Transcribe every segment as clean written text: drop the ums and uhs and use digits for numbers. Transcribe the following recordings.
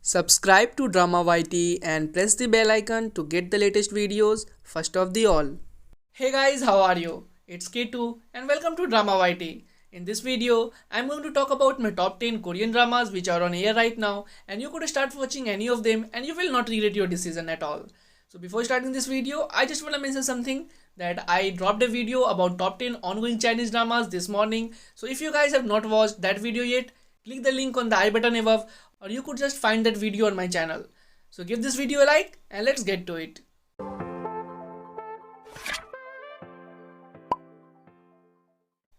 Subscribe to Drama YT and press the bell icon to get the latest videos first of the all. Hey guys, how are you? It's K2 and welcome to Drama YT. In this video, I'm going to talk about my top 10 Korean dramas which are on air right now, and you could start watching any of them and you will not regret your decision at all. So before starting this video, I just want to mention something that I dropped a video about top 10 ongoing Chinese dramas this morning. So if you guys have not watched that video yet, click the link on the I button above, or you could just find that video on my channel. So give this video a like and let's get to it.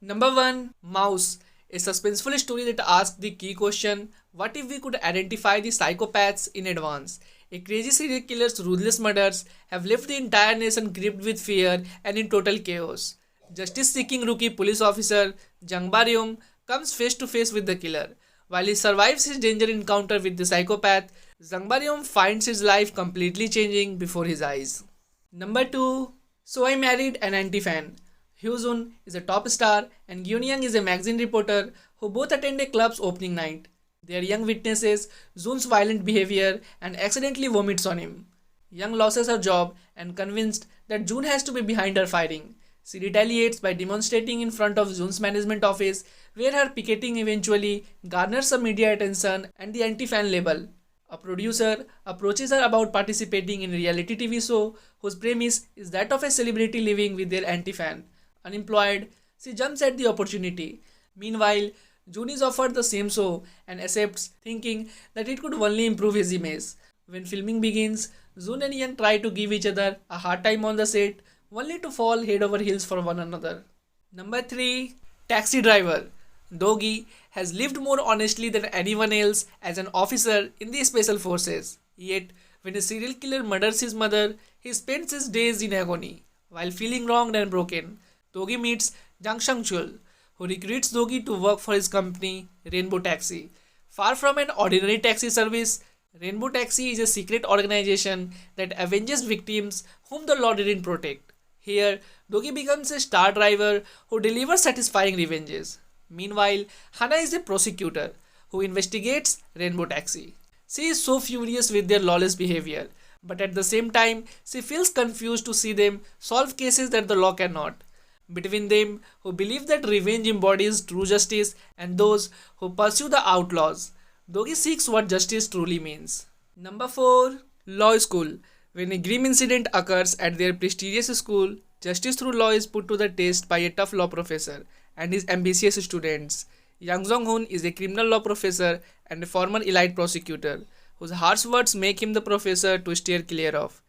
Number 1. Mouse. A suspenseful story that asks the key question, what if we could identify the psychopaths in advance? A crazy serial killer's ruthless murders have left the entire nation gripped with fear and in total chaos. Justice-seeking rookie police officer Jang Baryum comes face to face with the killer. While he survives his danger encounter with the psychopath, Jang Baryum finds his life completely changing before his eyes. Number 2. So I Married an Anti-Fan. Hyojun is a top star and Gyunyoung is a magazine reporter who both attend a club's opening night. Their young witnesses Jun's violent behavior and accidentally vomits on him. Young loses her job and convinced that Jun has to be behind her firing. She retaliates by demonstrating in front of Jun's management office, where her picketing eventually garners some media attention and the anti-fan label. A producer approaches her about participating in a reality TV show whose premise is that of a celebrity living with their anti-fan. Unemployed, she jumps at the opportunity. Meanwhile, Jun is offered the same show and accepts, thinking that it could only improve his image. When filming begins, Jun and Young try to give each other a hard time on the set, only to fall head over heels for one another. Number 3. Taxi Driver. Dogi has lived more honestly than anyone else as an officer in the Special Forces. Yet, when a serial killer murders his mother, he spends his days in agony. While feeling wronged and broken, Dogi meets Jang Sang-chul, who recruits Dogi to work for his company, Rainbow Taxi. Far from an ordinary taxi service, Rainbow Taxi is a secret organization that avenges victims whom the law didn't protect. Here, Dogi becomes a star driver who delivers satisfying revenges. Meanwhile, Hana is a prosecutor who investigates Rainbow Taxi. She is so furious with their lawless behavior, but at the same time, she feels confused to see them solve cases that the law cannot. Between them who believe that revenge embodies true justice and those who pursue the outlaws, Dogi seeks what justice truly means. Number 4. Law School. When a grim incident occurs at their prestigious school, justice through law is put to the test by a tough law professor and his ambitious students. Yang Jong-hoon is a criminal law professor and a former elite prosecutor, whose harsh words make him the professor to steer clear of.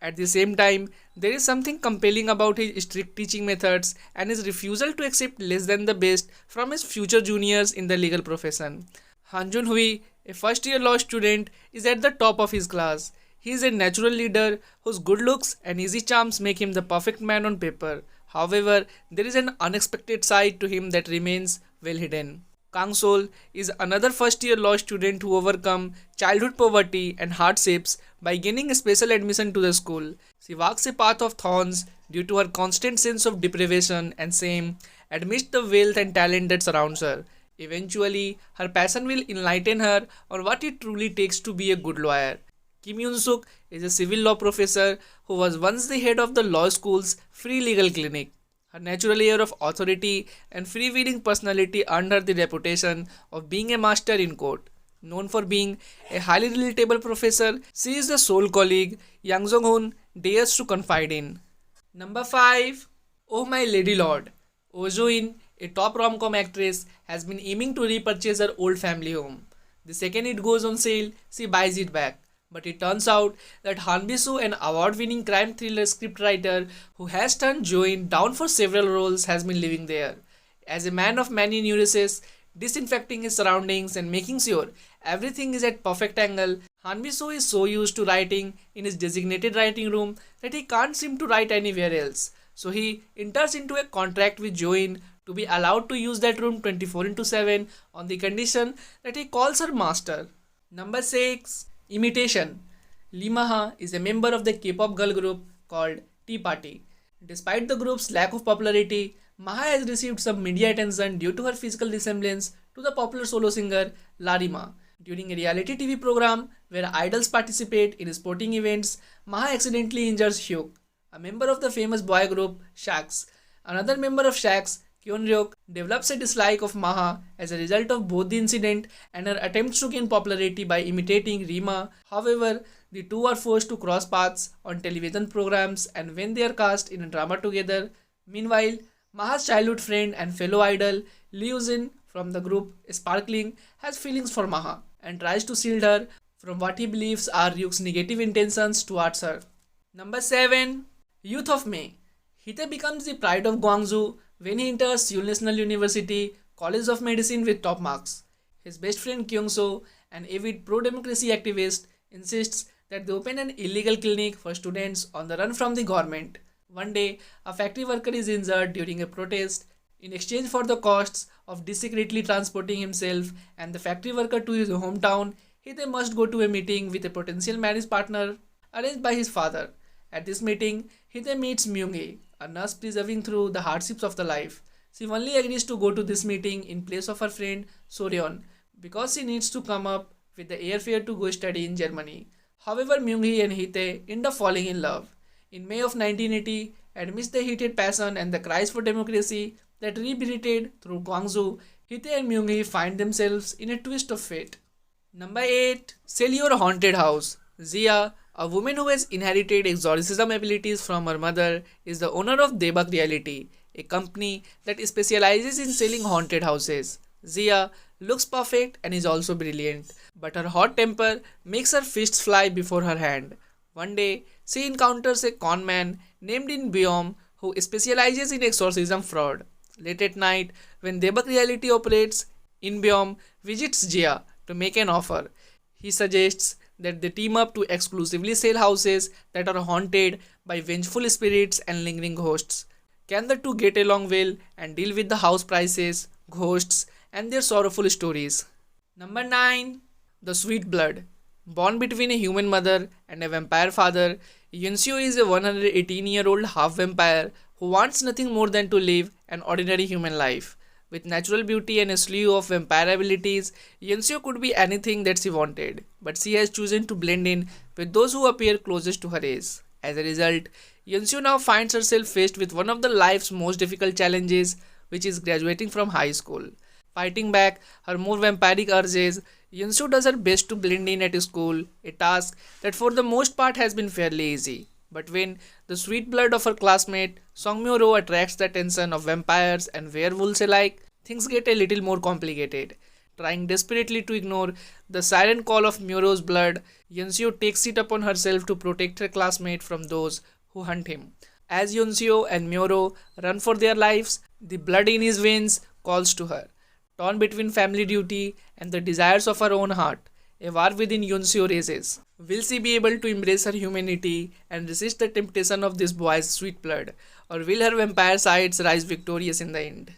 At the same time, there is something compelling about his strict teaching methods and his refusal to accept less than the best from his future juniors in the legal profession. Han Jun-hui, a first-year law student, is at the top of his class. He is a natural leader whose good looks and easy charms make him the perfect man on paper. However, there is an unexpected side to him that remains well hidden. Kang Sol is another first-year law student who overcome childhood poverty and hardships by gaining a special admission to the school. She walks a path of thorns due to her constant sense of deprivation and shame amidst the wealth and talent that surrounds her. Eventually, her passion will enlighten her on what it truly takes to be a good lawyer. Kim Yoon-suk is a civil law professor who was once the head of the law school's free legal clinic. Her natural air of authority and freewheeling personality earned her the reputation of being a master in court. Known for being a highly relatable professor, she is the sole colleague Yang Jong-hoon dares to confide in. Number 5. Oh My Ladylord. Oh Jo-in, a top rom-com actress, has been aiming to repurchase her old family home. The second it goes on sale, she buys it back. But it turns out that Han Bi-soo, an award-winning crime thriller scriptwriter who has turned Jo-in down for several roles, has been living there. As a man of many neurises, disinfecting his surroundings and making sure everything is at perfect angle, Han Bi-soo is so used to writing in his designated writing room that he can't seem to write anywhere else. So he enters into a contract with Jo-in to be allowed to use that room 24/7 on the condition that he calls her master. Number 6. Imitation. Lee Maha is a member of the K-pop girl group called Tea Party. Despite the group's lack of popularity, Maha has received some media attention due to her physical resemblance to the popular solo singer Larima. During a reality TV program where idols participate in sporting events, Maha accidentally injures Hyuk, a member of the famous boy group Shax. Another member of Shax, Kyunryuk, develops a dislike of Maha as a result of both the incident and her attempts to gain popularity by imitating Rima. However, the two are forced to cross paths on television programs and when they are cast in a drama together. Meanwhile, Maha's childhood friend and fellow idol, Lee Jin from the group Sparkling, has feelings for Maha and tries to shield her from what he believes are Ryuk's negative intentions towards her. Number 7. Youth of May. Hite becomes the pride of Gwangju when he enters Seoul National University College of Medicine with top marks. His best friend Kyung-soo, an avid pro-democracy activist, insists that they open an illegal clinic for students on the run from the government. One day, a factory worker is injured during a protest. In exchange for the costs of discreetly transporting himself and the factory worker to his hometown, Hite must go to a meeting with a potential marriage partner arranged by his father. At this meeting, Hite meets Myung-hee, a nurse preserving through the hardships of the life. She only agrees to go to this meeting in place of her friend Soryeon because she needs to come up with the airfare to go study in Germany. However, Myung-hee and Hite end up falling in love. In May of 1980, amidst the heated passion and the cries for democracy that reverberated through Gwangju, Hite and Myung-hee find themselves in a twist of fate. Number 8. Sell Your Haunted House. Zia, a woman who has inherited exorcism abilities from her mother, is the owner of Debak Reality, a company that specializes in selling haunted houses. Zia looks perfect and is also brilliant, but her hot temper makes her fists fly before her hand. One day, she encounters a con man named In Byom who specializes in exorcism fraud. Late at night, when Debak Reality operates, In Byom visits Jia to make an offer. He suggests that they team up to exclusively sell houses that are haunted by vengeful spirits and lingering ghosts. Can the two get along well and deal with the house prices, ghosts, and their sorrowful stories? Number 9. The Sweet Blood. Born between a human mother and a vampire father, Yunseo is a 118-year-old half-vampire who wants nothing more than to live an ordinary human life. With natural beauty and a slew of vampire abilities, Yunseo could be anything that she wanted, but she has chosen to blend in with those who appear closest to her age. As a result, Yunseo now finds herself faced with one of the life's most difficult challenges, which is graduating from high school. Fighting back her more vampiric urges, Yunseo does her best to blend in at school, a task that for the most part has been fairly easy. But when the sweet blood of her classmate Songmyo-ro attracts the attention of vampires and werewolves alike, things get a little more complicated. Trying desperately to ignore the siren call of Myo-ro's blood, Yunseo takes it upon herself to protect her classmate from those who hunt him. As Yunseo and Myo-ro run for their lives, the blood in his veins calls to her. Torn between family duty and the desires of her own heart, a war within Yunseo rages. Will she be able to embrace her humanity and resist the temptation of this boy's sweet blood, or will her vampire sides rise victorious in the end?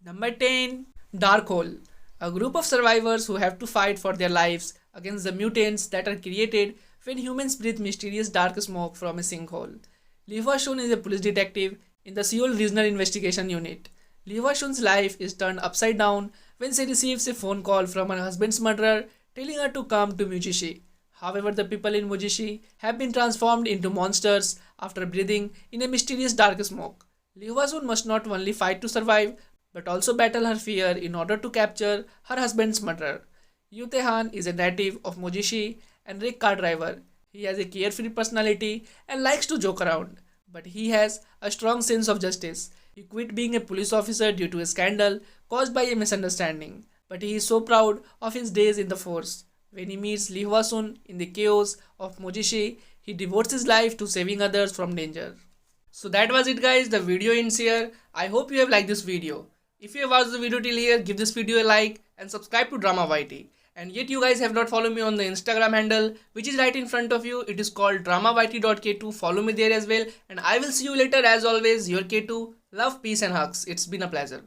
Number 10. Dark Hole. A group of survivors who have to fight for their lives against the mutants that are created when humans breathe mysterious dark smoke from a sinkhole. Lee Hwa-shun is a police detective in the Seoul Regional Investigation Unit. Lee Hwa-shun's life is turned upside down when she receives a phone call from her husband's murderer telling her to come to Mujishi. However, the people in Mujishi have been transformed into monsters after breathing in a mysterious dark smoke. Lee Hwa-shun must not only fight to survive, but also battle her fear in order to capture her husband's murderer. Yoo Tae-han is a native of Mujishi and Rick car driver. He has a carefree personality and likes to joke around, but he has a strong sense of justice. He quit being a police officer due to a scandal caused by a misunderstanding, but he is so proud of his days in the force. When he meets Lee Hwa-shun in the chaos of Mujishi, he devotes his life to saving others from danger. So that was it guys, the video ends here. I hope you have liked this video. If you have watched the video till here, give this video a like and subscribe to Drama YT. And yet you guys have not followed me on the Instagram handle, which is right in front of you. It is called dramyt.k2. Follow me there as well. And I will see you later as always. Your K2. Love, peace and hugs. It's been a pleasure.